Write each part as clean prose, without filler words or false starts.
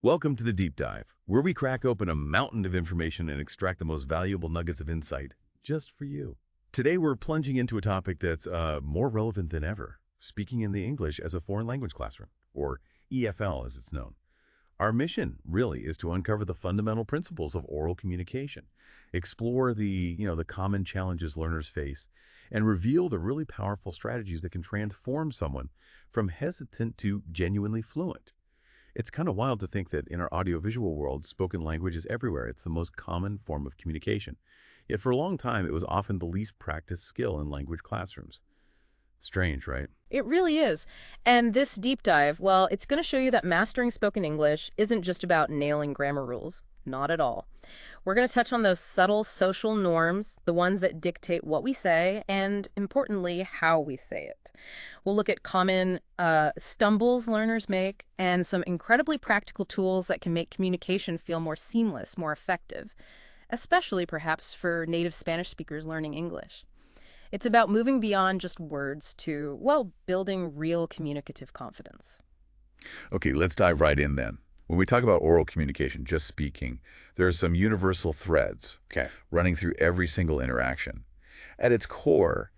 Welcome to the Deep Dive, where we crack open a mountain of information and extract the most valuable nuggets of insight just for you. Today, we're plunging into a topic that's more relevant than ever, speaking in the English as a foreign language classroom, or EFL as it's known. Our mission, really, is to uncover the fundamental principles of oral communication, explore the common challenges learners face, and reveal the really powerful strategies that can transform someone from hesitant to genuinely fluent. It's kind of wild to think that in our audiovisual world, spoken language is everywhere. It's the most common form of communication. Yet for a long time, it was often the least practiced skill in language classrooms. Strange, right? It really is. And this deep dive, well, it's going to show you that mastering spoken English isn't just about nailing grammar rules. Not at all. We're going to touch on those subtle social norms, the ones that dictate what we say, and importantly, how we say it. We'll look at common stumbles learners make and some incredibly practical tools that can make communication feel more seamless, more effective, especially perhaps for native Spanish speakers learning English. It's about moving beyond just words to, well, building real communicative confidence. Okay, let's dive right in then. When we talk about oral communication, just speaking, there are some universal threads running through every single interaction. At its core,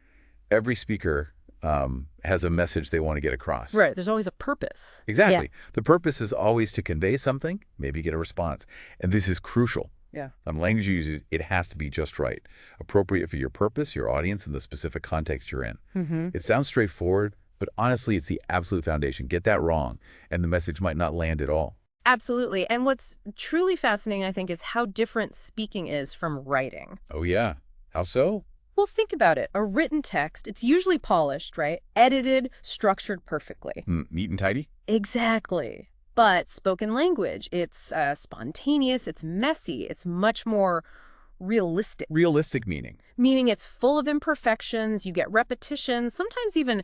every speaker has a message they want to get across. Right. There's always a purpose. Exactly. Yeah. The purpose is always to convey something, maybe get a response. And this is crucial. Yeah. Language you use, it has to be just right, appropriate for your purpose, your audience, and the specific context you're in. It sounds straightforward, but honestly, it's the absolute foundation. Get that wrong, and the message might not land at all. Absolutely. And what's truly fascinating, I think, is how different speaking is from writing. Oh, yeah. How so? Well, think about it. A written text, it's usually polished, right? Edited, structured perfectly. Neat and tidy? Exactly. But spoken language, it's spontaneous, it's messy, it's much more realistic. Realistic meaning. Meaning it's full of imperfections, you get repetitions, sometimes even,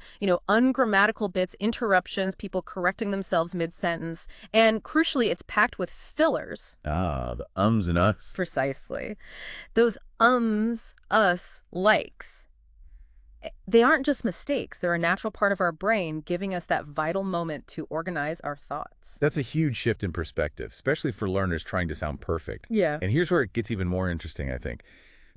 ungrammatical bits, interruptions, people correcting themselves mid-sentence, and crucially, it's packed with fillers. Ah, the ums and us. Precisely. Those ums, us, likes, they aren't just mistakes. They're a natural part of our brain, giving us that vital moment to organize our thoughts. That's a huge shift in perspective, especially for learners trying to sound perfect. Yeah. And here's where it gets even more interesting, I think.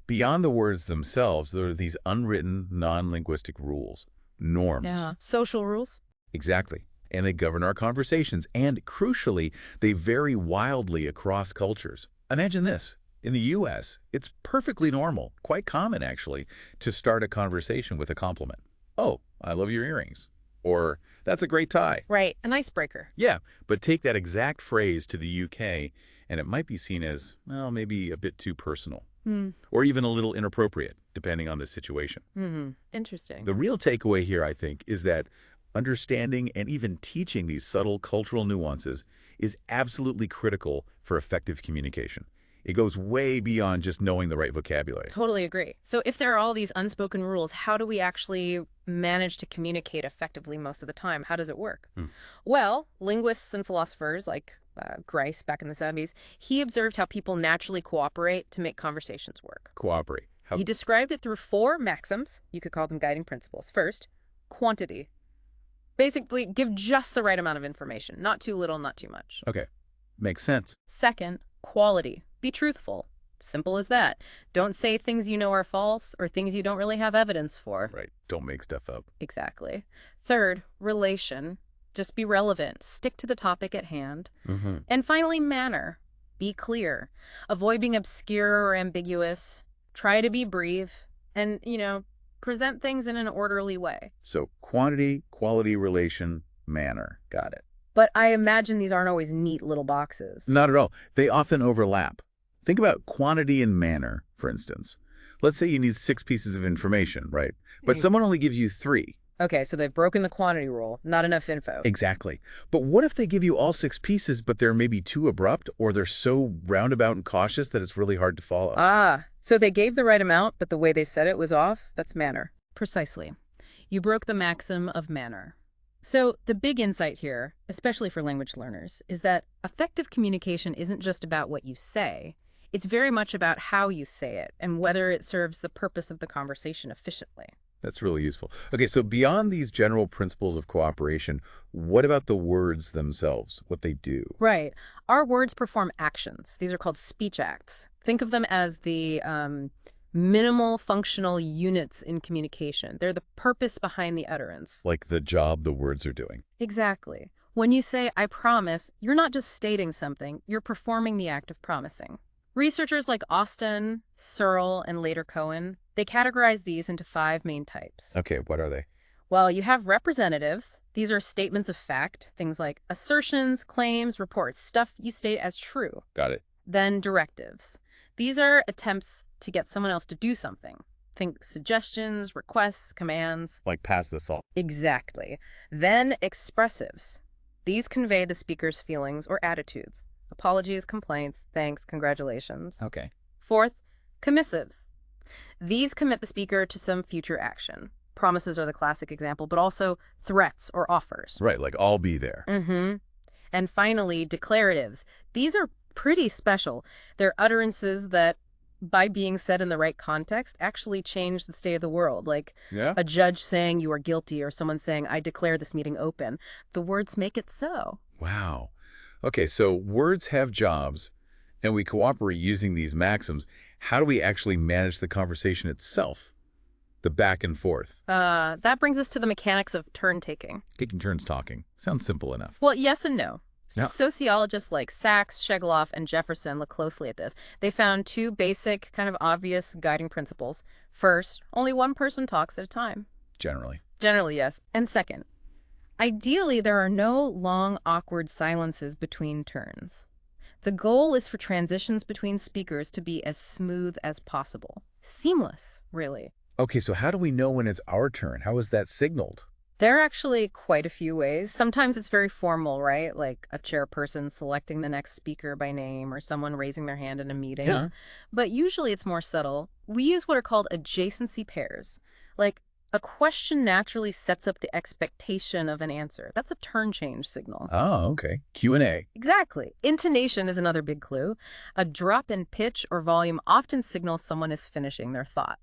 Beyond the words themselves, there are these unwritten, non-linguistic rules, norms. Yeah. Social rules? Exactly. And they govern our conversations. And crucially, they vary wildly across cultures. Imagine this. In the U.S., it's perfectly normal, quite common actually, to start a conversation with a compliment. Oh, I love your earrings. Or, that's a great tie. Right, an icebreaker. Yeah, but take that exact phrase to the UK, and it might be seen as, well, maybe a bit too personal. Or even a little inappropriate, depending on the situation. Interesting. The real takeaway here, I think, is that understanding and even teaching these subtle cultural nuances is absolutely critical for effective communication. It goes way beyond just knowing the right vocabulary. Totally agree. So if there are all these unspoken rules, how do we actually manage to communicate effectively most of the time? How does it work? Well, linguists and philosophers like Grice back in the 70s, he observed how people naturally cooperate to make conversations work. Cooperate. He described it through 4 maxims. You could call them guiding principles. First, quantity. Basically, give just the right amount of information. Not too little, not too much. Okay. Makes sense. Second, quality. Be truthful. Simple as that. Don't say things you know are false or things you don't really have evidence for. Right. Don't make stuff up. Exactly. Third, relation. Just be relevant. Stick to the topic at hand. And finally, manner. Be clear. Avoid being obscure or ambiguous. Try to be brief. And, present things in an orderly way. So quantity, quality, relation, manner. Got it. But I imagine these aren't always neat little boxes. Not at all. They often overlap. Think about quantity and manner, for instance. Let's say you need 6 pieces of information, right? But someone only gives you 3. Okay, so they've broken the quantity rule. Not enough info. Exactly. But what if they give you all 6 pieces, but they're maybe too abrupt, or they're so roundabout and cautious that it's really hard to follow? Ah, so they gave the right amount, but the way they said it was off? That's manner. Precisely. You broke the maxim of manner. So the big insight here, especially for language learners, is that effective communication isn't just about what you say. It's very much about how you say it and whether it serves the purpose of the conversation efficiently. That's really useful. Okay, so beyond these general principles of cooperation, what about the words themselves, what they do? Right. Our words perform actions. These are called speech acts. Think of them as the minimal functional units in communication. They're the purpose behind the utterance. Like the job the words are doing. Exactly. When you say, I promise, you're not just stating something, you're performing the act of promising. Researchers like Austin, Searle, and later Cohen, they categorize these into 5 main types. Okay, what are they? Well, you have representatives. These are statements of fact, things like assertions, claims, reports, stuff you state as true. Got it. Then directives. These are attempts to get someone else to do something. Think suggestions, requests, commands. Like pass this off. Exactly. Then expressives. These convey the speaker's feelings or attitudes. Apologies, complaints, thanks, congratulations. Okay. Fourth, commissives. These commit the speaker to some future action. Promises are the classic example, but also threats or offers. Right, like I'll be there. Mm-hmm. And finally, declaratives. These are pretty special. They're utterances that, by being said in the right context, actually change the state of the world. Like a judge saying you are guilty or someone saying, I declare this meeting open. The words make it so. Wow. Okay, so words have jobs, and we cooperate using these maxims. How do we actually manage the conversation itself? The back and forth. That brings us to the mechanics of turn-taking. Taking turns talking. Sounds simple enough. Well, yes and no. Yeah. Sociologists like Sachs, Shegeloff, and Jefferson look closely at this. They found 2 basic, kind of obvious guiding principles. First, only one person talks at a time. Generally. Generally, yes. And second, ideally, there are no long, awkward silences between turns. The goal is for transitions between speakers to be as smooth as possible. Seamless, really. Okay, so how do we know when it's our turn? How is that signaled? There are actually quite a few ways. Sometimes it's very formal, right? Like a chairperson selecting the next speaker by name or someone raising their hand in a meeting. Yeah. But usually it's more subtle. We use what are called adjacency pairs. Like a question naturally sets up the expectation of an answer. That's a turn change signal. Oh, okay. Q&A. Exactly. Intonation is another big clue. A drop in pitch or volume often signals someone is finishing their thought.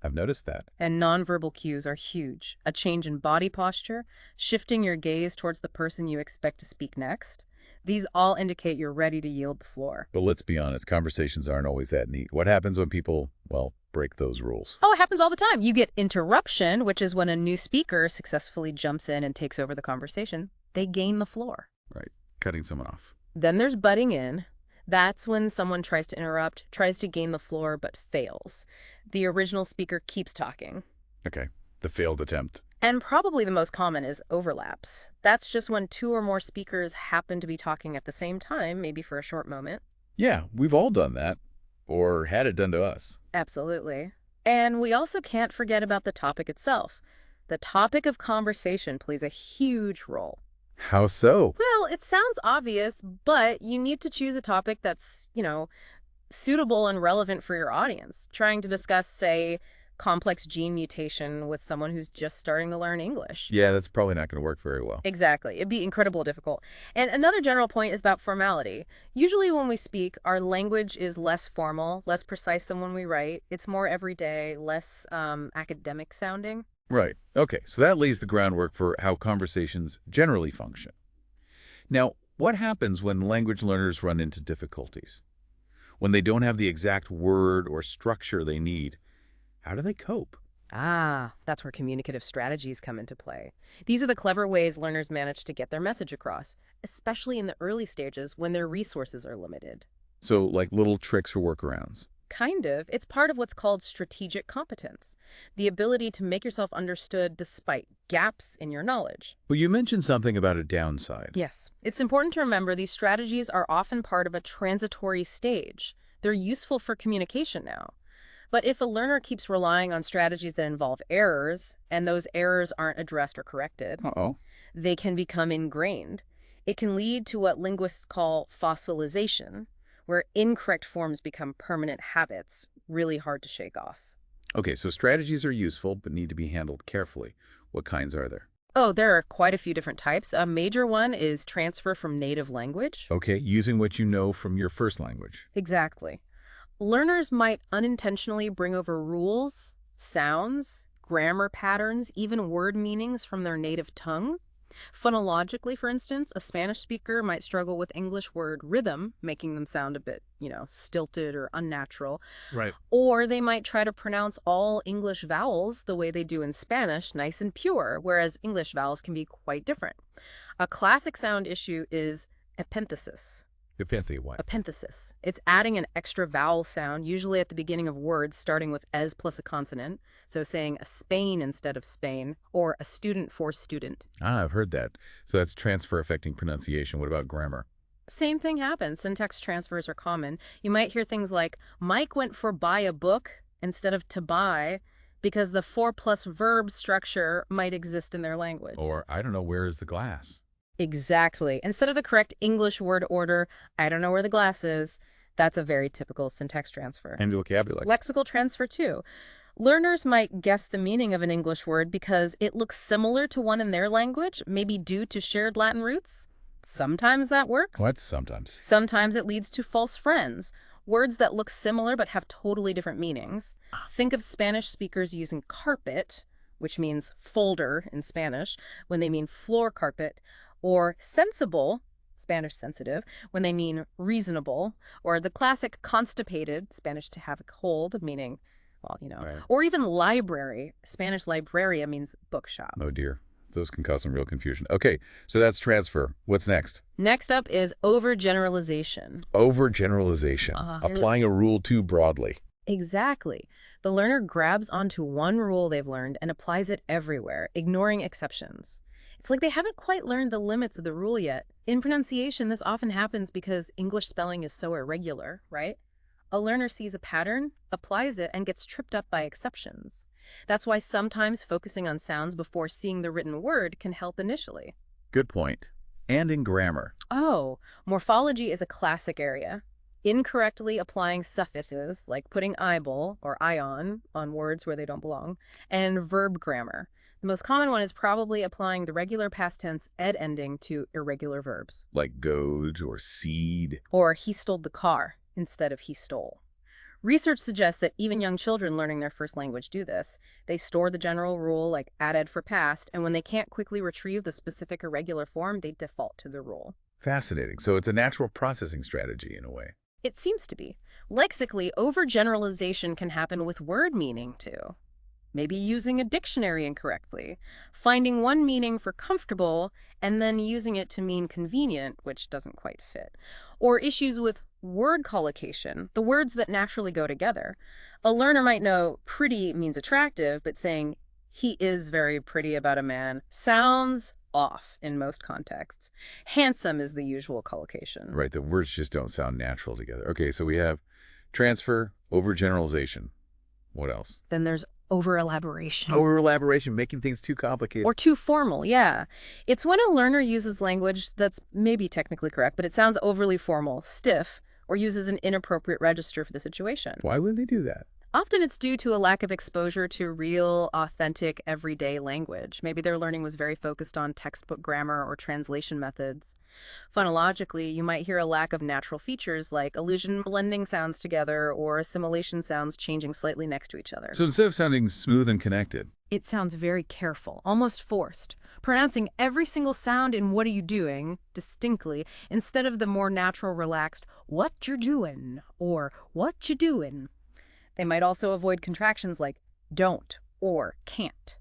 I've noticed that. And nonverbal cues are huge. A change in body posture, shifting your gaze towards the person you expect to speak next. These all indicate you're ready to yield the floor. But let's be honest, conversations aren't always that neat. What happens when people, well, break those rules? Oh, it happens all the time. You get interruption, which is when a new speaker successfully jumps in and takes over the conversation. They gain the floor. Right. Cutting someone off. Then there's butting in. That's when someone tries to interrupt, tries to gain the floor, but fails. The original speaker keeps talking. Okay. The failed attempt. And probably the most common is overlaps. That's just when 2 or more speakers happen to be talking at the same time, maybe for a short moment. Yeah, we've all done that. Or had it done to us. Absolutely. And we also can't forget about the topic itself. The topic of conversation plays a huge role. How so? Well, it sounds obvious, but you need to choose a topic that's, suitable and relevant for your audience. Trying to discuss, say, complex gene mutation with someone who's just starting to learn English. Yeah, that's probably not going to work very well. Exactly. It'd be incredibly difficult. And another general point is about formality. Usually when we speak, our language is less formal, less precise than when we write. It's more everyday, less academic sounding. Right. Okay, so that lays the groundwork for how conversations generally function. Now, what happens when language learners run into difficulties? When they don't have the exact word or structure they need, how do they cope? That's where communicative strategies come into play. These are the clever ways learners manage to get their message across, especially in the early stages when their resources are limited. So, like little tricks or workarounds. Kind of. It's part of what's called strategic competence, the ability to make yourself understood despite gaps in your knowledge. Well, you mentioned something about a downside. Yes. It's important to remember these strategies are often part of a transitory stage. They're useful for communication now. But if a learner keeps relying on strategies that involve errors, and those errors aren't addressed or corrected, they can become ingrained. It can lead to what linguists call fossilization, where incorrect forms become permanent habits, really hard to shake off. Okay, so strategies are useful, but need to be handled carefully. What kinds are there? Oh, there are quite a few different types. A major one is transfer from native language. Okay, using what you know from your first language. Exactly. Learners might unintentionally bring over rules, sounds, grammar patterns, even word meanings from their native tongue. Phonologically, for instance, a Spanish speaker might struggle with English word rhythm, making them sound a bit, stilted or unnatural. Right. Or they might try to pronounce all English vowels the way they do in Spanish, nice and pure, whereas English vowels can be quite different. A classic sound issue is epenthesis. What? Epenthesis. It's adding an extra vowel sound, usually at the beginning of words, starting with "es" plus a consonant. So saying a Spain instead of Spain, or a student for student. Ah, I've heard that. So that's transfer affecting pronunciation. What about grammar? Same thing happens. Syntax transfers are common. You might hear things like, Mike went for buy a book instead of to buy, because the for plus verb structure might exist in their language. Or, I don't know, where is the glass? Exactly. Instead of the correct English word order, I don't know where the glass is, that's a very typical syntax transfer. And vocabulary. Lexical transfer, too. Learners might guess the meaning of an English word because it looks similar to one in their language, maybe due to shared Latin roots. Sometimes that works. What? Sometimes. Sometimes it leads to false friends, words that look similar but have totally different meanings. Think of Spanish speakers using carpet, which means folder in Spanish, when they mean floor carpet, or sensible, Spanish sensitive, when they mean reasonable, or the classic constipated, Spanish to have a cold, meaning, Right. or even library, Spanish libreria means bookshop. Oh, dear. Those can cause some real confusion. Okay, so that's transfer. What's next? Next up is overgeneralization. Overgeneralization. Applying a rule too broadly. Exactly. The learner grabs onto one rule they've learned and applies it everywhere, ignoring exceptions. It's like they haven't quite learned the limits of the rule yet. In pronunciation, this often happens because English spelling is so irregular, right? A learner sees a pattern, applies it, and gets tripped up by exceptions. That's why sometimes focusing on sounds before seeing the written word can help initially. Good point. And in grammar. Oh, morphology is a classic area. Incorrectly applying suffixes, like putting eyeball or ion on words where they don't belong, and verb grammar. The most common one is probably applying the regular past tense ed ending to irregular verbs. Like goad or seed. Or he stole the car instead of he stole. Research suggests that even young children learning their first language do this. They store the general rule like added for past, and when they can't quickly retrieve the specific irregular form, they default to the rule. Fascinating. So it's a natural processing strategy in a way. It seems to be. Lexically, overgeneralization can happen with word meaning, too. Maybe using a dictionary incorrectly, finding one meaning for comfortable, and then using it to mean convenient, which doesn't quite fit. Or issues with word collocation, the words that naturally go together. A learner might know pretty means attractive, but saying he is very pretty about a man sounds off in most contexts. Handsome is the usual collocation. Right, the words just don't sound natural together. Okay, so we have transfer, overgeneralization. What else? Then there's over-elaboration. Over-elaboration, making things too complicated. Or too formal, yeah. It's when a learner uses language that's maybe technically correct, but it sounds overly formal, stiff, or uses an inappropriate register for the situation. Why would they do that? Often it's due to a lack of exposure to real, authentic, everyday language. Maybe their learning was very focused on textbook grammar or translation methods. Phonologically, you might hear a lack of natural features like allusion blending sounds together or assimilation sounds changing slightly next to each other. So instead of sounding smooth and connected, it sounds very careful, almost forced, pronouncing every single sound in "what are you doing" distinctly instead of the more natural, relaxed "what you're doing" or "what you doing." They might also avoid contractions like don't or can't.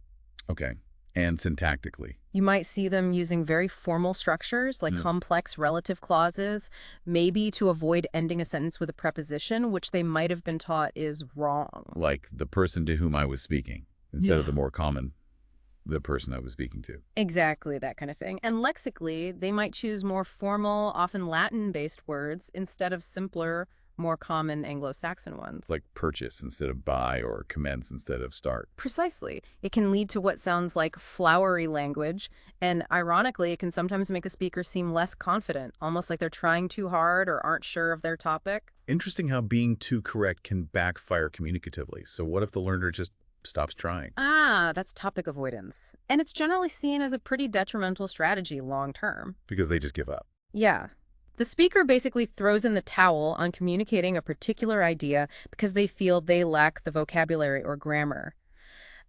Okay. And syntactically. You might see them using very formal structures like complex relative clauses, maybe to avoid ending a sentence with a preposition, which they might have been taught is wrong. Like the person to whom I was speaking, instead of the more common, the person I was speaking to. Exactly, that kind of thing. And lexically, they might choose more formal, often Latin-based words instead of simpler, more common Anglo-Saxon ones. Like purchase instead of buy or commence instead of start. Precisely. It can lead to what sounds like flowery language, and ironically, it can sometimes make a speaker seem less confident, almost like they're trying too hard or aren't sure of their topic. Interesting how being too correct can backfire communicatively. So what if the learner just stops trying? That's topic avoidance. And it's generally seen as a pretty detrimental strategy long term. Because they just give up. Yeah. The speaker basically throws in the towel on communicating a particular idea because they feel they lack the vocabulary or grammar.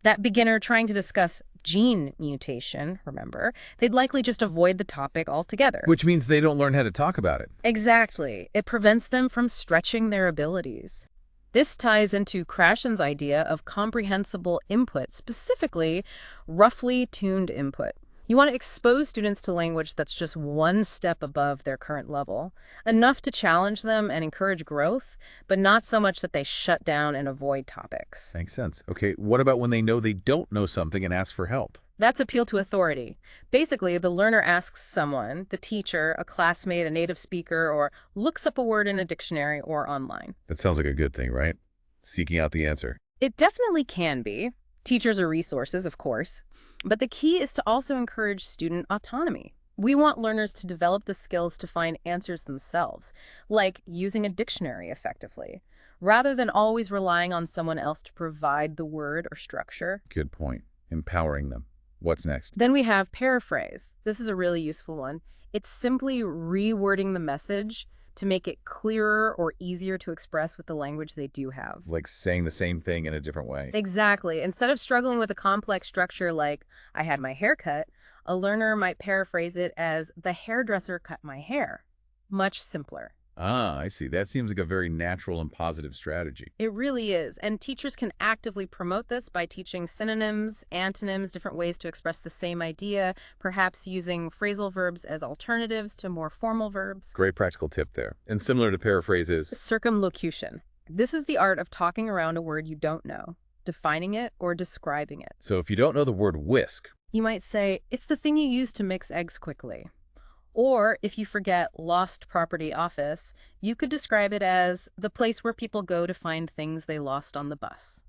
That beginner trying to discuss gene mutation, remember, they'd likely just avoid the topic altogether. Which means they don't learn how to talk about it. Exactly. It prevents them from stretching their abilities. This ties into Krashen's idea of comprehensible input, specifically roughly tuned input. You want to expose students to language that's just one step above their current level, enough to challenge them and encourage growth, but not so much that they shut down and avoid topics. Makes sense. Okay, what about when they know they don't know something and ask for help? That's appeal to authority. Basically, the learner asks someone, the teacher, a classmate, a native speaker, or looks up a word in a dictionary or online. That sounds like a good thing, right? Seeking out the answer. It definitely can be. Teachers are resources, of course. But the key is to also encourage student autonomy. We want learners to develop the skills to find answers themselves, like using a dictionary effectively, rather than always relying on someone else to provide the word or structure. Good point. Empowering them. What's next? Then we have paraphrase. This is a really useful one. It's simply rewording the message to make it clearer or easier to express with the language they do have. Like saying the same thing in a different way. Exactly. Instead of struggling with a complex structure like, I had my hair cut, a learner might paraphrase it as, the hairdresser cut my hair. Much simpler. Ah, I see. That seems like a very natural and positive strategy. It really is. And teachers can actively promote this by teaching synonyms, antonyms, different ways to express the same idea, perhaps using phrasal verbs as alternatives to more formal verbs. Great practical tip there. And similar to paraphrases. Circumlocution. This is the art of talking around a word you don't know, defining it or describing it. So if you don't know the word whisk, You might say, it's the thing you use to mix eggs quickly. Or if you forget lost property office, you could describe it as the place where people go to find things they lost on the bus.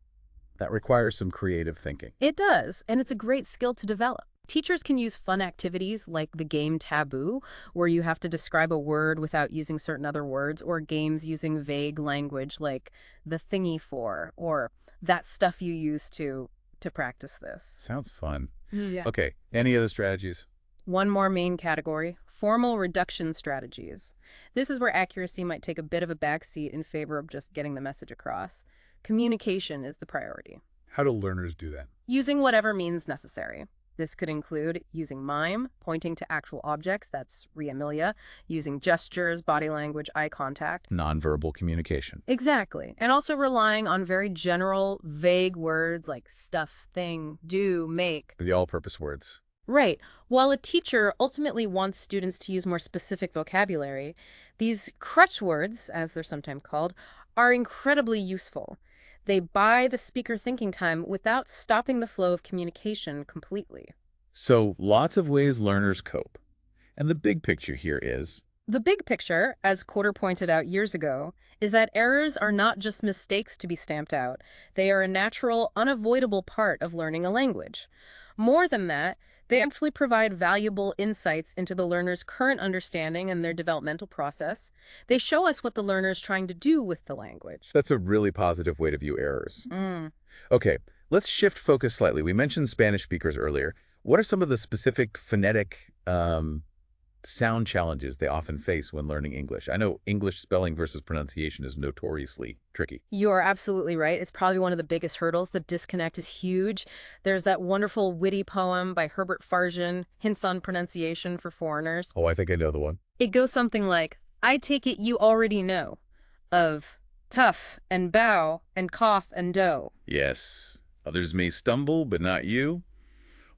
that requires some creative thinking. It does, and it's a great skill to develop. Teachers can use fun activities like the game Taboo, where you have to describe a word without using certain other words, or games using vague language like the thingy for, or that stuff you use to practice this. Sounds fun. Yeah. Okay, any other strategies? One more main category, formal reduction strategies. This is where accuracy might take a bit of a backseat in favor of just getting the message across. Communication is the priority. How do learners do that? Using whatever means necessary. This could include using mime, pointing to actual objects, that's re-Amelia, using gestures, body language, eye contact. Nonverbal communication. Exactly. And also relying on very general, vague words like stuff, thing, do, make. The all-purpose words. Right. While a teacher ultimately wants students to use more specific vocabulary, these crutch words, as they're sometimes called, are incredibly useful. They buy the speaker thinking time without stopping the flow of communication completely. So lots of ways learners cope. And the big picture here is, The big picture, as Cotter pointed out years ago, is that errors are not just mistakes to be stamped out. They are a natural, unavoidable part of learning a language. More than that, they actually provide valuable insights into the learner's current understanding and their developmental process. They show us what the learner is trying to do with the language. that's a really positive way to view errors. Okay, let's shift focus slightly. We mentioned Spanish speakers earlier. What are some of the specific phonetic sound challenges they often face when learning English? I know English spelling versus pronunciation is notoriously tricky. You are absolutely right. It's probably one of the biggest hurdles. The disconnect is huge. There's that wonderful witty poem by Herbert Farjan, Hints on Pronunciation for Foreigners. Oh, I think I know the one. It goes something like, I take it you already know of tough and bow and cough and dough. Yes. Others may stumble, but not you.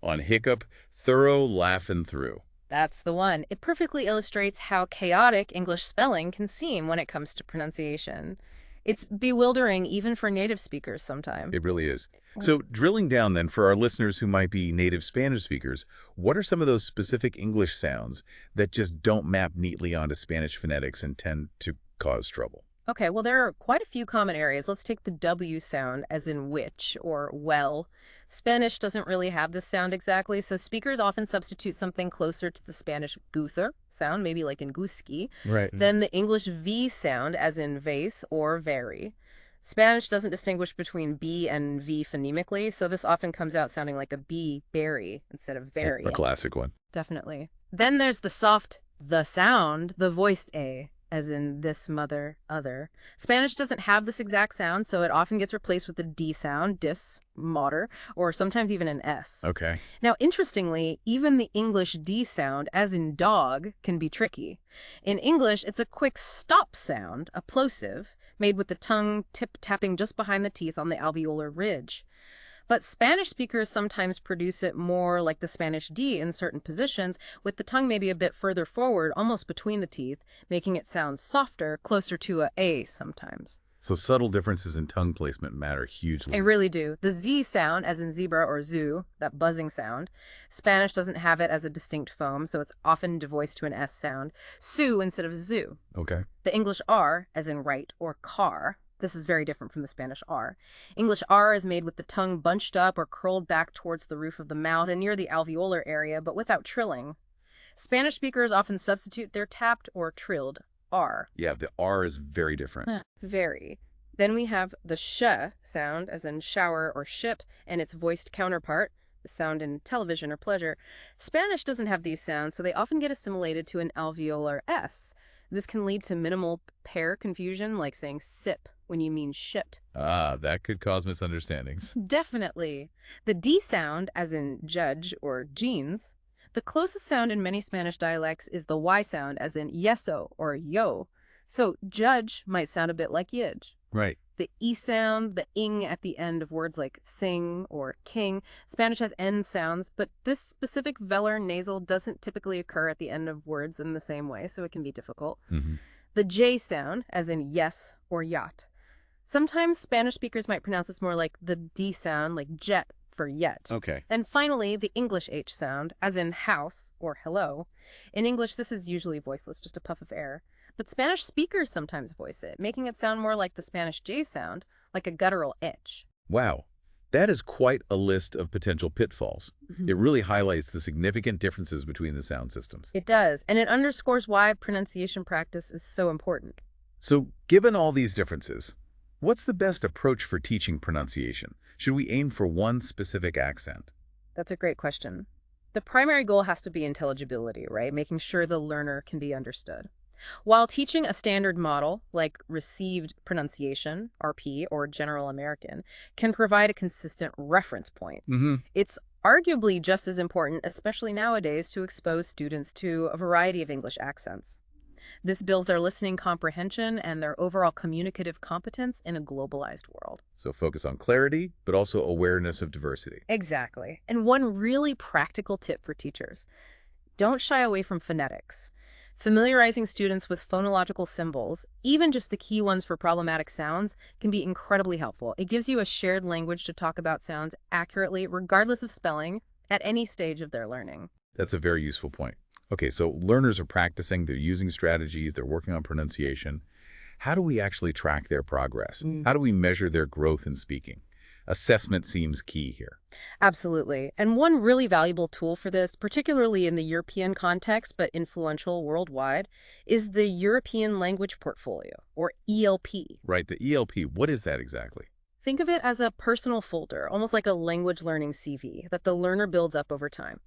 On hiccup, thorough laughing through. That's the one. It perfectly illustrates how chaotic English spelling can seem when it comes to pronunciation. It's bewildering even for native speakers sometimes. It really is. So drilling down then, for our listeners who might be native Spanish speakers, what are some of those specific English sounds that just don't map neatly onto Spanish phonetics and tend to cause trouble? Okay, well, there are quite a few common areas. Let's take the W sound, as in which or well. Spanish doesn't really have this sound exactly, so speakers often substitute something closer to the Spanish guther sound, maybe like in guski, Right. than the English V sound, as in vase or very. Spanish doesn't distinguish between B and V phonemically, so this often comes out sounding like a B, berry, instead of very. A classic one. Definitely. Then there's the soft the sound, the voiced A, as in this, mother, other. Spanish doesn't have this exact sound, so it often gets replaced with the D sound, dis, mater, or sometimes even an S. Okay. Now, interestingly, even the English D sound, as in dog, can be tricky. In English, it's a quick stop sound, a plosive, made with the tongue tip tapping just behind the teeth on the alveolar ridge. But Spanish speakers sometimes produce it more like the Spanish D in certain positions, with the tongue maybe a bit further forward, almost between the teeth, making it sound softer, closer to a sometimes. So subtle differences in tongue placement matter hugely. They really do. The Z sound, as in zebra or zoo, that buzzing sound, Spanish doesn't have it as a distinct foam, so it's often devoiced to an S sound. Sue instead of zoo. Okay. The English R, as in right or car, this is very different from the Spanish R. English R is made with the tongue bunched up or curled back towards the roof of the mouth and near the alveolar area, but without trilling. Spanish speakers often substitute their tapped or trilled R. Yeah, the R is very different. Very. Then we have the sh sound, as in shower or ship, and its voiced counterpart, the sound in television or pleasure. Spanish doesn't have these sounds, so they often get assimilated to an alveolar S. This can lead to minimal pair confusion, like saying sip when you mean shipped. Ah, that could cause misunderstandings. Definitely. The D sound, as in judge or jeans, the closest sound in many Spanish dialects is the Y sound, as in yeso or yo. So judge might sound a bit like yidge. Right. The E sound, the ing at the end of words like sing or king. Spanish has N sounds, but this specific velar nasal doesn't typically occur at the end of words in the same way, so it can be difficult. The J sound, as in yes or yacht. Sometimes Spanish speakers might pronounce this more like the D sound, like jet for yet. Okay. And finally, the English H sound, as in house or hello. In English, this is usually voiceless, just a puff of air. But Spanish speakers sometimes voice it, making it sound more like the Spanish J sound, like a guttural itch. Wow. That is quite a list of potential pitfalls. It really highlights the significant differences between the sound systems. It does, and it underscores why pronunciation practice is so important. So, given all these differences, what's the best approach for teaching pronunciation? Should we aim for one specific accent? That's a great question. The primary goal has to be intelligibility, right? Making sure the learner can be understood. While teaching a standard model, like received pronunciation, RP, or General American, can provide a consistent reference point. It's arguably just as important, especially nowadays, to expose students to a variety of English accents. This builds their listening comprehension and their overall communicative competence in a globalized world. So focus on clarity, but also awareness of diversity. Exactly. And one really practical tip for teachers: don't shy away from phonetics. Familiarizing students with phonological symbols, even just the key ones for problematic sounds, can be incredibly helpful. It gives you a shared language to talk about sounds accurately, regardless of spelling, at any stage of their learning. That's a very useful point. Okay, so learners are practicing, they're using strategies, they're working on pronunciation. How do we actually track their progress? How do we measure their growth in speaking? Assessment seems key here. Absolutely. And one really valuable tool for this, particularly in the European context, but influential worldwide, is the European Language Portfolio, or ELP. Right, the ELP, what is that exactly? Think of it as a personal folder, almost like a language learning CV, that the learner builds up over time.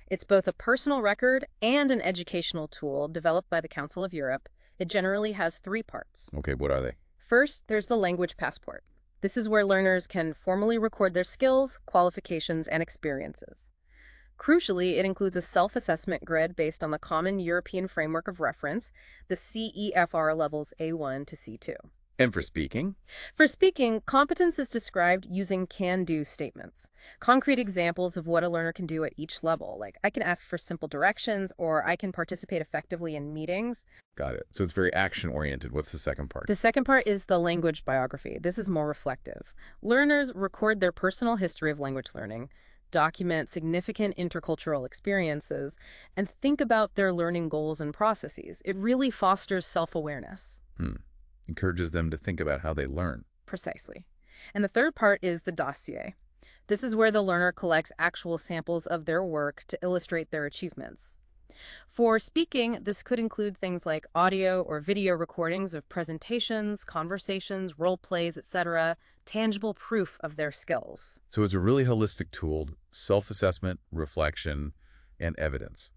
It's both a personal record and an educational tool developed by the Council of Europe. It generally has 3 parts. Okay, what are they? First, there's the language passport. This is where learners can formally record their skills, qualifications, and experiences. Crucially, it includes a self-assessment grid based on the common European framework of reference, the CEFR levels A1 to C2. And for speaking? For speaking, competence is described using can-do statements, concrete examples of what a learner can do at each level, like I can ask for simple directions or I can participate effectively in meetings. Got it. So it's very action-oriented. What's the second part? The second part is the language biography. This is more reflective. Learners record their personal history of language learning, document significant intercultural experiences, and think about their learning goals and processes. It really fosters self-awareness. Encourages them to think about how they learn. Precisely. And the third part is the dossier. This is where the learner collects actual samples of their work to illustrate their achievements. For speaking, this could include things like audio or video recordings of presentations, conversations, role plays, etc., tangible proof of their skills. So it's a really holistic tool, self-assessment, reflection, and evidence.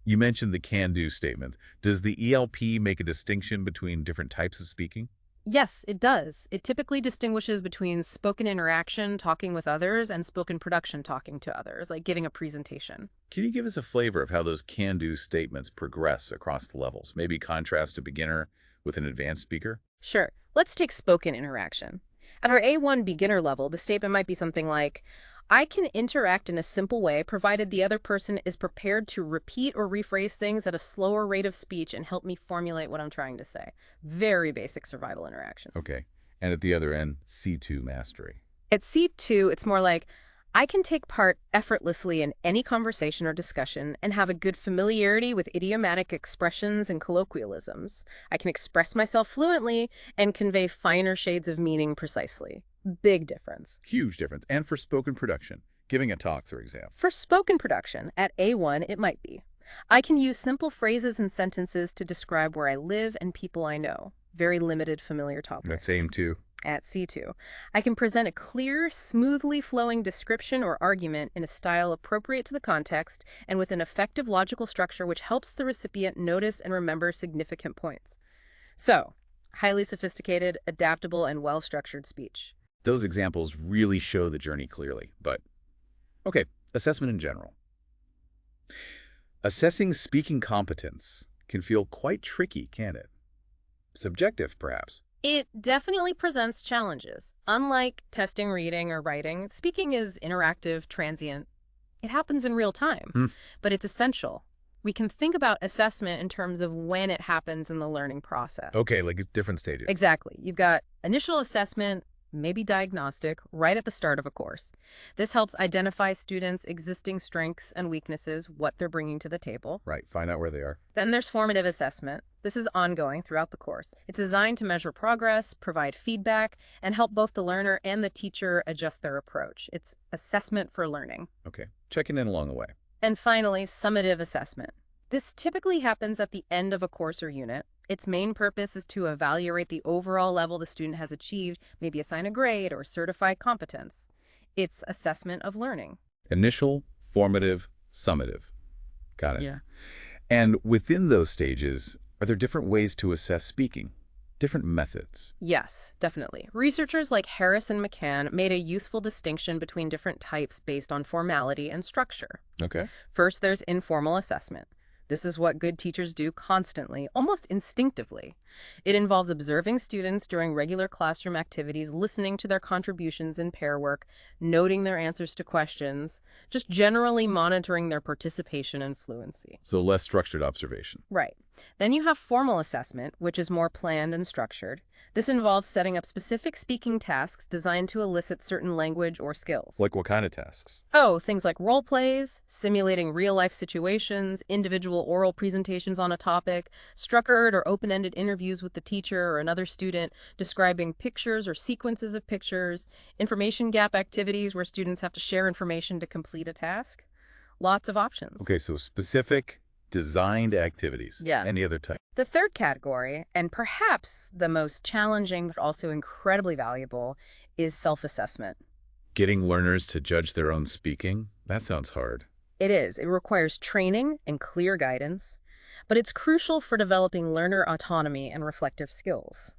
You mentioned the can-do statements. Does the ELP make a distinction between different types of speaking? Yes, it does. It typically distinguishes between spoken interaction, talking with others, and spoken production, talking to others, like giving a presentation. Can you give us a flavor of how those can-do statements progress across the levels? Maybe contrast a beginner with an advanced speaker? Sure. Let's take spoken interaction. At our A1 beginner level, the statement might be something like, I can interact in a simple way provided the other person is prepared to repeat or rephrase things at a slower rate of speech and help me formulate what I'm trying to say. Very basic survival interaction. Okay. And at the other end, C2 mastery. At C2, it's more like, I can take part effortlessly in any conversation or discussion and have a good familiarity with idiomatic expressions and colloquialisms. I can express myself fluently and convey finer shades of meaning precisely. Big difference. Huge difference. And for spoken production, giving a talk, for example. For spoken production, at A1, it might be, I can use simple phrases and sentences to describe where I live and people I know. Very limited familiar topics. That's aim 2. At C2, I can present a clear, smoothly flowing description or argument in a style appropriate to the context and with an effective logical structure which helps the recipient notice and remember significant points. So, highly sophisticated, adaptable, and well-structured speech. Those examples really show the journey clearly. But, okay, assessment in general. Assessing speaking competence can feel quite tricky, can't it? Subjective, perhaps. It definitely presents challenges. Unlike testing reading or writing, speaking is interactive, transient. It happens in real time, but it's essential. We can think about assessment in terms of when it happens in the learning process. Okay, like different stages. Exactly. You've got initial assessment, maybe diagnostic, right at the start of a course. This helps identify students' existing strengths and weaknesses, what they're bringing to the table. Right, find out where they are. Then there's formative assessment. This is ongoing throughout the course. It's designed to measure progress, provide feedback, and help both the learner and the teacher adjust their approach. It's assessment for learning. Okay, checking in along the way. And finally, summative assessment. This typically happens at the end of a course or unit. Its main purpose is to evaluate the overall level the student has achieved, maybe assign a grade or certify competence. It's assessment of learning. Initial, formative, summative. Got it. Yeah. And within those stages, are there different ways to assess speaking? Different methods? Yes, definitely. Researchers like Harris and McCann made a useful distinction between different types based on formality and structure. Okay. First, there's informal assessment. This is what good teachers do constantly, almost instinctively. It involves observing students during regular classroom activities, listening to their contributions in pair work, noting their answers to questions, just generally monitoring their participation and fluency. So less structured observation. Right. Then you have formal assessment, which is more planned and structured. This involves setting up specific speaking tasks designed to elicit certain language or skills. Like what kind of tasks? Oh, things like role plays, simulating real-life situations, individual oral presentations on a topic, structured or open-ended interviews with the teacher or another student, describing pictures or sequences of pictures, information gap activities where students have to share information to complete a task. Lots of options. Okay, so specific, designed activities. Yeah. Any other type? The third category, and perhaps the most challenging but also incredibly valuable, is self-assessment. Getting learners to judge their own speaking? That sounds hard. It is. It requires training and clear guidance, but it's crucial for developing learner autonomy and reflective skills.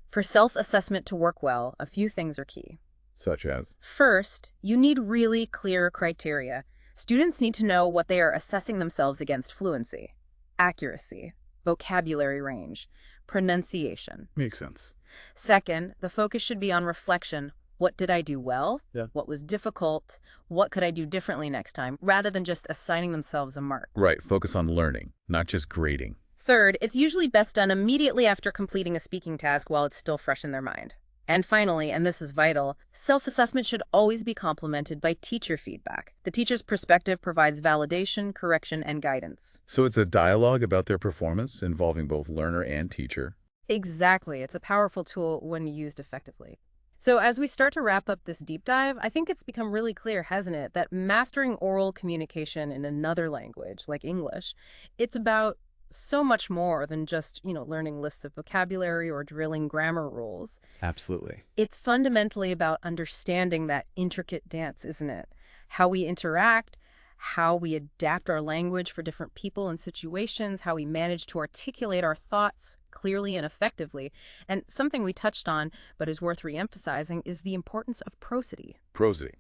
For self-assessment to work well, a few things are key. Such as? First, you need really clear criteria. Students need to know what they are assessing themselves against: fluency, accuracy, vocabulary range, pronunciation. Makes sense. Second, the focus should be on reflection. What did I do well? Yeah. What was difficult? What could I do differently next time? Rather than just assigning themselves a mark. Right, focus on learning, not just grading. Third, it's usually best done immediately after completing a speaking task while it's still fresh in their mind. And finally, and this is vital, self-assessment should always be complemented by teacher feedback. The teacher's perspective provides validation, correction, and guidance. So it's a dialogue about their performance involving both learner and teacher. Exactly. It's a powerful tool when used effectively. So as we start to wrap up this deep dive, I think it's become really clear, hasn't it, that mastering oral communication in another language, like English, it's about so much more than just, learning lists of vocabulary or drilling grammar rules. Absolutely. It's fundamentally about understanding that intricate dance, isn't it? How we interact, how we adapt our language for different people and situations, how we manage to articulate our thoughts clearly and effectively. And something we touched on, but is worth reemphasizing, is the importance of prosody. Prosody.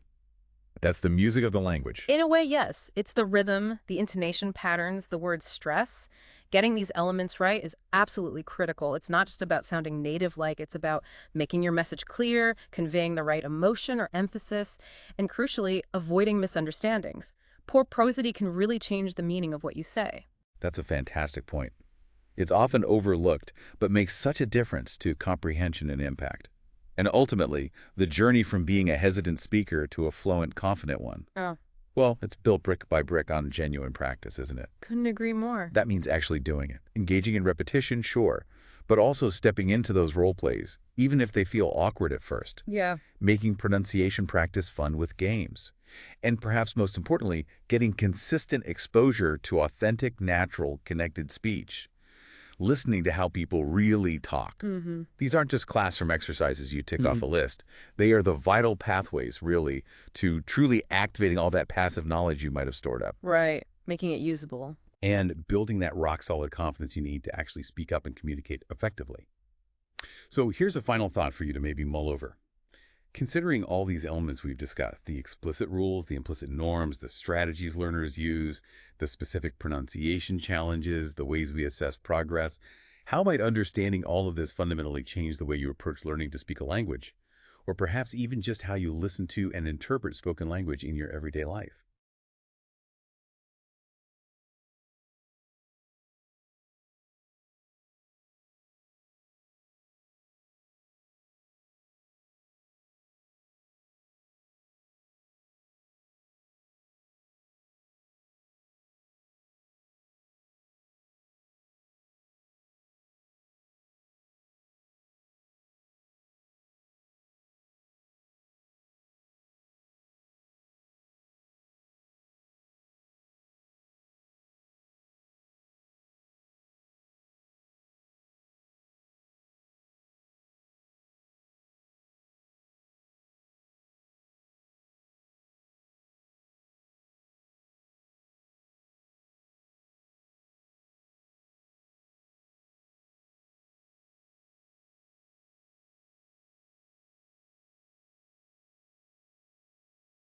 That's the music of the language. In a way, yes. It's the rhythm, the intonation patterns, the word stress. Getting these elements right is absolutely critical. It's not just about sounding native-like, it's about making your message clear, conveying the right emotion or emphasis, and crucially, avoiding misunderstandings. Poor prosody can really change the meaning of what you say. That's a fantastic point. It's often overlooked, but makes such a difference to comprehension and impact. And ultimately, the journey from being a hesitant speaker to a fluent, confident one. Oh, Well, it's built brick by brick on genuine practice, isn't it? couldn't agree more. That means actually doing it. Engaging in repetition, sure, but also stepping into those role plays, even if they feel awkward at first. Yeah. Making pronunciation practice fun with games. And perhaps most importantly, getting consistent exposure to authentic, natural, connected speech. Listening to how people really talk. These aren't just classroom exercises you tick off a list. They are the vital pathways, really, to truly activating all that passive knowledge you might have stored up. Right. Making it usable. And building that rock-solid confidence you need to actually speak up and communicate effectively. So here's a final thought for you to maybe mull over. Considering all these elements we've discussed, the explicit rules, the implicit norms, the strategies learners use, the specific pronunciation challenges, the ways we assess progress, how might understanding all of this fundamentally change the way you approach learning to speak a language? Or perhaps even just how you listen to and interpret spoken language in your everyday life?